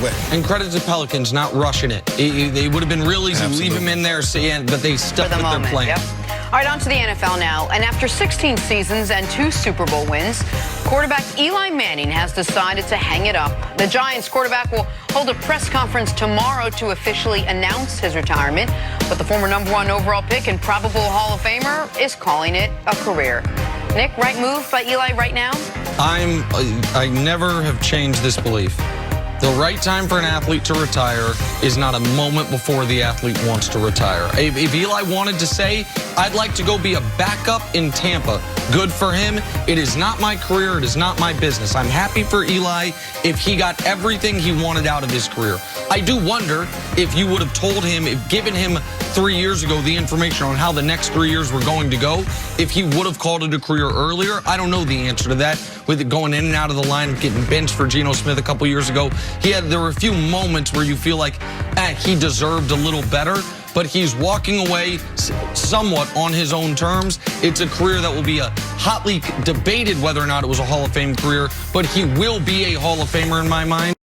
way. And credit to Pelicans not rushing it. They would have been real easy to leave him in there, but they stuck with their plan. Yep. All right, on to the NFL now. And after 16 seasons and 2 Super Bowl wins, quarterback Eli Manning has decided to hang it up. The Giants quarterback will hold a press conference tomorrow to officially announce his retirement. But the former #1 overall pick and probable Hall of Famer is calling it a career. Nick, right move by Eli right now? I never have changed this belief. The right time for an athlete to retire is not a moment before the athlete wants to retire. If Eli wanted to say, I'd like to go be a backup in Tampa, good for him. It is not my career. It is not my business. I'm happy for Eli if he got everything he wanted out of his career. I do wonder if you would have told him, if given him 3 years ago the information on how the next 3 years were going to go, if he would have called it a career earlier. I don't know the answer to that. With it going in and out of the line, getting benched for Geno Smith a couple years ago, there were a few moments where you feel like he deserved a little better, but he's walking away somewhat on his own terms. It's a career that will be a hotly debated whether or not it was a Hall of Fame career, but he will be a Hall of Famer in my mind.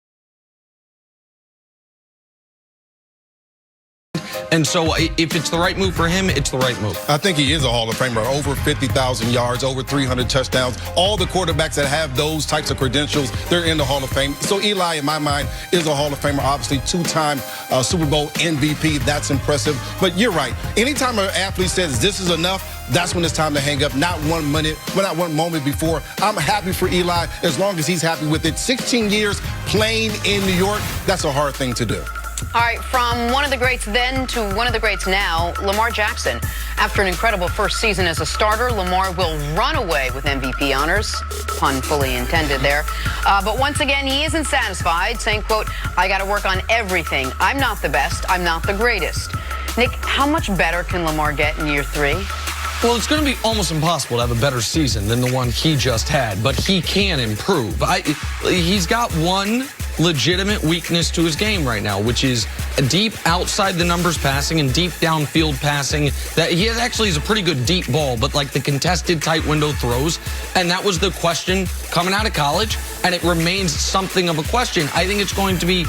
And so if it's the right move for him, it's the right move. I think he is a Hall of Famer. Over 50,000 yards, over 300 touchdowns. All the quarterbacks that have those types of credentials, they're in the Hall of Fame. So Eli, in my mind, is a Hall of Famer. Obviously, 2-time Super Bowl MVP. That's impressive. But you're right. Anytime an athlete says this is enough, that's when it's time to hang up. Not 1 minute, not 1 moment before. I'm happy for Eli as long as he's happy with it. 16 years playing in New York, that's a hard thing to do. All right, from one of the greats then to one of the greats now, Lamar Jackson. After an incredible first season as a starter, Lamar will run away with MVP honors. Pun fully intended there. But once again, he isn't satisfied, saying, quote, I got to work on everything. I'm not the best. I'm not the greatest. Nick, how much better can Lamar get in year 3? Well, it's going to be almost impossible to have a better season than the one he just had, but he can improve. He's got one legitimate weakness to his game right now, which is deep outside the numbers passing and deep downfield passing. That he actually is a pretty good deep ball, but like the contested tight window throws. And that was the question coming out of college, and it remains something of a question. I think it's going to be,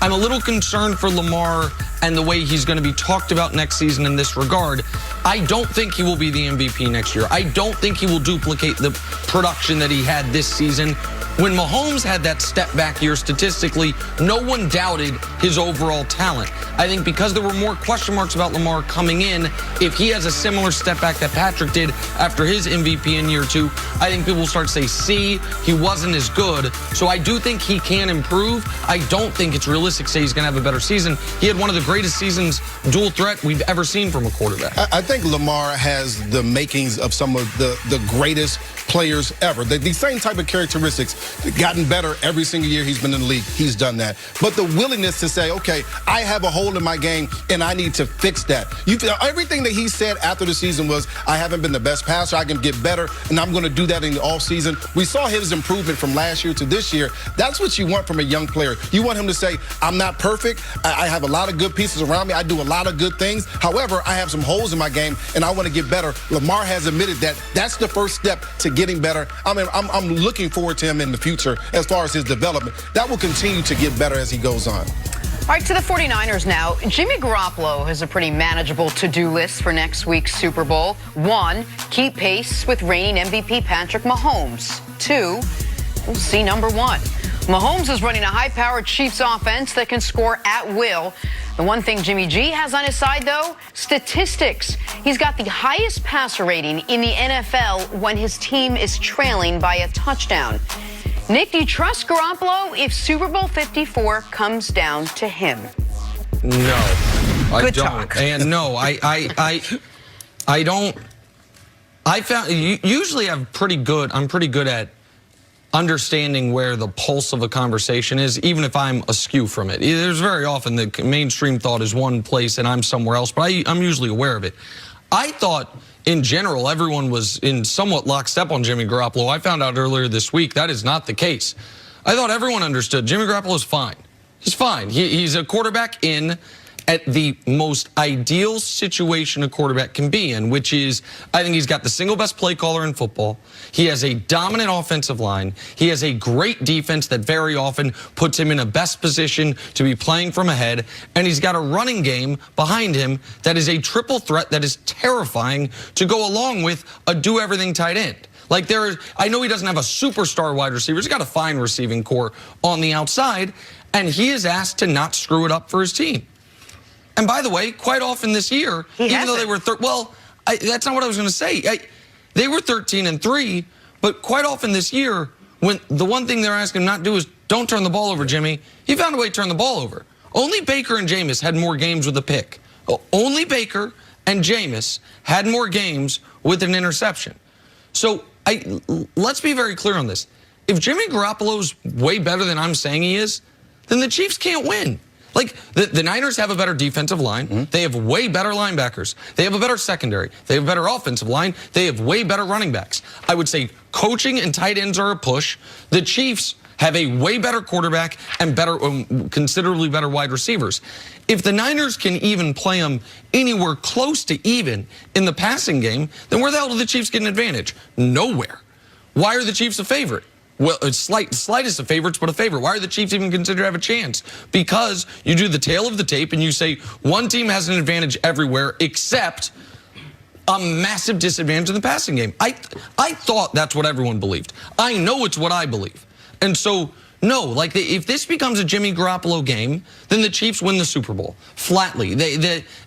I'm a little concerned for Lamar and the way he's going to be talked about next season in this regard. I don't think he will be the MVP next year. I don't think he will duplicate the production that he had this season. When Mahomes had that step back year statistically, no one doubted his overall talent. I think because there were more question marks about Lamar coming in, if he has a similar step back that Patrick did after his MVP in year 2, I think people will start to say, see, he wasn't as good. So I do think he can improve. I don't think it's realistic to say he's going to have a better season. He had one of the greatest seasons, dual threat, we've ever seen from a quarterback. I think Lamar has the makings of some of the greatest players ever. The same type of characteristics. Gotten better every single year he's been in the league. He's done that. But the willingness to say, okay, I have a hole in my game and I need to fix that. Everything that he said after the season was, I haven't been the best passer. I can get better, and I'm going to do that in the offseason. We saw his improvement from last year to this year. That's what you want from a young player. You want him to say, I'm not perfect. I have a lot of good pieces around me. I do a lot of good things. However, I have some holes in my game, and I want to get better. Lamar has admitted that. That's the first step to getting better. I mean, I'm looking forward to him in the future as far as his development. That will continue to get better as he goes on. All right, to the 49ers now. Jimmy Garoppolo has a pretty manageable to-do list for next week's Super Bowl. 1, keep pace with reigning MVP Patrick Mahomes. 2, we'll see number 1. Mahomes is running a high-powered Chiefs offense that can score at will. The one thing Jimmy G has on his side, though, statistics. He's got the highest passer rating in the NFL when his team is trailing by a touchdown. Nick, do you trust Garoppolo if Super Bowl 54 comes down to him? No, I Good don't. talk. And no, I don't. I found usually I'm pretty good at understanding where the pulse of a conversation is, even if I'm askew from it. There's very often the mainstream thought is one place and I'm somewhere else, but I'm usually aware of it. I thought, in general, everyone was in somewhat lockstep on Jimmy Garoppolo. I found out earlier this week that is not the case. I thought everyone understood Jimmy Garoppolo is fine. He's fine. He's a quarterback in at the most ideal situation a quarterback can be in, which is, I think he's got the single best play caller in football. He has a dominant offensive line. He has a great defense that very often puts him in a best position to be playing from ahead. And he's got a running game behind him that is a triple threat that is terrifying to go along with a do-everything tight end. Like I know he doesn't have a superstar wide receiver. He's got a fine receiving core on the outside, and he is asked to not screw it up for his team. And by the way, quite often this year, even though they were that's not what I was going to say. They were 13-3, but quite often this year, when the one thing they're asking him not to do is don't turn the ball over, Jimmy, he found a way to turn the ball over. Only Baker and Jameis had more games with a pick. Only Baker and Jameis had more games with an interception. So let's be very clear on this. If Jimmy Garoppolo's way better than I'm saying he is, then the Chiefs can't win. Like, the Niners have a better defensive line. Mm-hmm. They have way better linebackers. They have a better secondary. They have a better offensive line. They have way better running backs. I would say coaching and tight ends are a push. The Chiefs have a way better quarterback and considerably better wide receivers. If the Niners can even play them anywhere close to even in the passing game, then where the hell do the Chiefs get an advantage? Nowhere. Why are the Chiefs a favorite? Well, it's slightest of favorites, but a favorite. Why are the Chiefs even considered to have a chance? Because you do the tail of the tape and you say one team has an advantage everywhere except a massive disadvantage in the passing game. I thought that's what everyone believed. I know it's what I believe. And so, no, like if this becomes a Jimmy Garoppolo game, then the Chiefs win the Super Bowl flatly.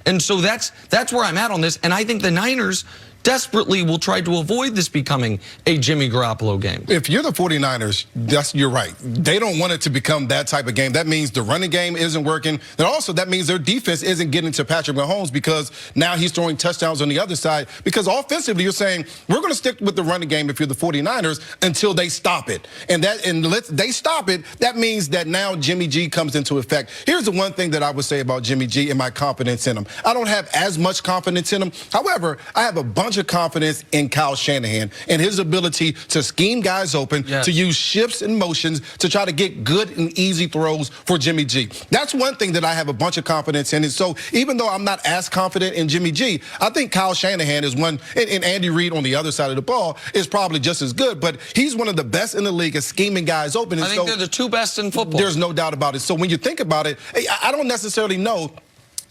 And so that's where I'm at on this. And I think the Niners desperately will try to avoid this becoming a Jimmy Garoppolo game. If you're the 49ers, you're right. They don't want it to become that type of game. That means the running game isn't working. And also that means their defense isn't getting to Patrick Mahomes because now he's throwing touchdowns on the other side. Because offensively, you're saying, we're going to stick with the running game if you're the 49ers until they stop it. And they stop it, that means that now Jimmy G comes into effect. Here's the one thing that I would say about Jimmy G and my confidence in him. I don't have as much confidence in him. However, I have a bunch of confidence in Kyle Shanahan and his ability to scheme guys open, to use shifts and motions to try to get good and easy throws for Jimmy G. That's one thing that I have a bunch of confidence in. And so even though I'm not as confident in Jimmy G, I think Kyle Shanahan is one, and Andy Reid on the other side of the ball is probably just as good, but he's one of the best in the league at scheming guys open. And I think they're the two best in football. There's no doubt about it. So when you think about it, I don't necessarily know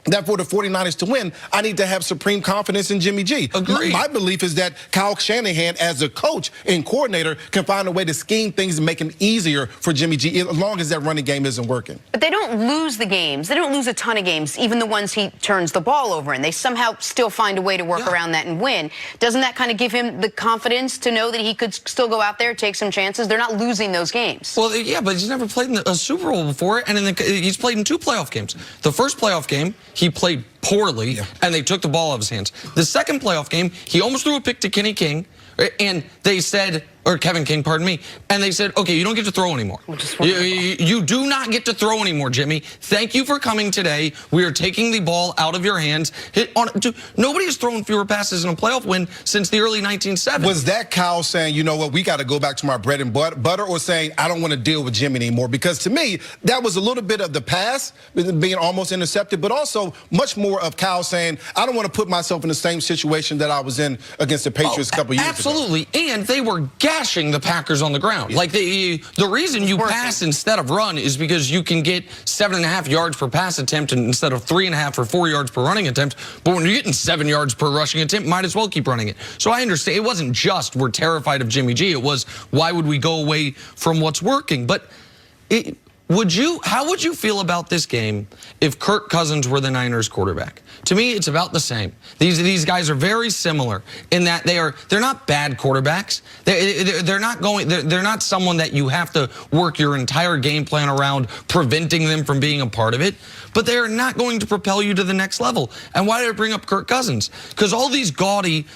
that for the 49ers to win, I need to have supreme confidence in Jimmy G. Agreed. My belief is that Kyle Shanahan, as a coach and coordinator, can find a way to scheme things and make it easier for Jimmy G, as long as that running game isn't working. But they don't lose the games. They don't lose a ton of games, even the ones he turns the ball over in. They somehow still find a way to work around that and win. Doesn't that kind of give him the confidence to know that he could still go out there, take some chances? They're not losing those games. Well, yeah, but he's never played in a Super Bowl before, and he's played in 2 playoff games. The first playoff game, he played poorly, and they took the ball out of his hands. The second playoff game, he almost threw a pick to Kenny King, and they said, or Kevin King, pardon me, and they said, okay, you don't get to throw anymore. You do not get to throw anymore, Jimmy. Thank you for coming today. We are taking the ball out of your hands. Nobody has thrown fewer passes in a playoff win since the early 1970s. Was that Kyle saying, you know what, we got to go back to my bread and butter, or saying, I don't want to deal with Jimmy anymore? Because to me, that was a little bit of the pass being almost intercepted, but also much more of Kyle saying, I don't want to put myself in the same situation that I was in against the Patriots a couple years ago. Absolutely, and they were gashing the Packers on the ground. Like the reason you pass instead of run is because you can get 7.5 yards per pass attempt instead of 3.5 or 4 yards per running attempt. But when you're getting 7 yards per rushing attempt, might as well keep running it. So I understand it wasn't just we're terrified of Jimmy G. It was why would we go away from what's working? But how would you feel about this game if Kirk Cousins were the Niners quarterback? To me, it's about the same. These guys are very similar in that they're not bad quarterbacks. They're not someone that you have to work your entire game plan around preventing them from being a part of it. But they are not going to propel you to the next level. And why did I bring up Kirk Cousins? Because all these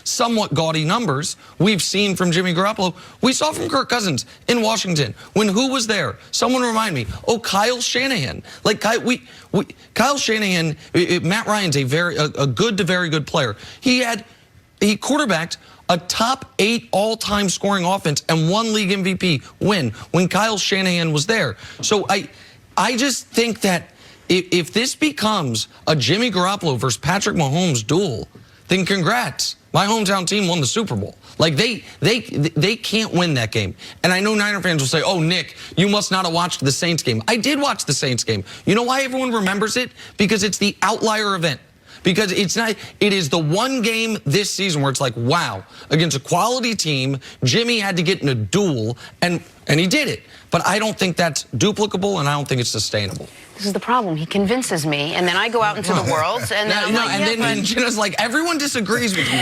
somewhat gaudy numbers we've seen from Jimmy Garoppolo, we saw from Kirk Cousins in Washington. When who was there? Someone remind me. Oh, Kyle Shanahan. Like Kyle Shanahan, Matt Ryan's a good to very good player. He quarterbacked a top 8 all-time scoring offense and 1 league MVP win when Kyle Shanahan was there. So I just think that if this becomes a Jimmy Garoppolo versus Patrick Mahomes duel, then congrats. My hometown team won the Super Bowl. Like, they can't win that game. And I know Niner fans will say, oh, Nick, you must not have watched the Saints game. I did watch the Saints game. You know why everyone remembers it? Because it's the outlier event. Because it is the one game this season where it's like, wow, against a quality team, Jimmy had to get in a duel, and he did it. But I don't think that's duplicable, and I don't think it's sustainable. This is the problem. He convinces me, and then I go out into the world, and then I'm like, and then Jenna's like, everyone disagrees with you.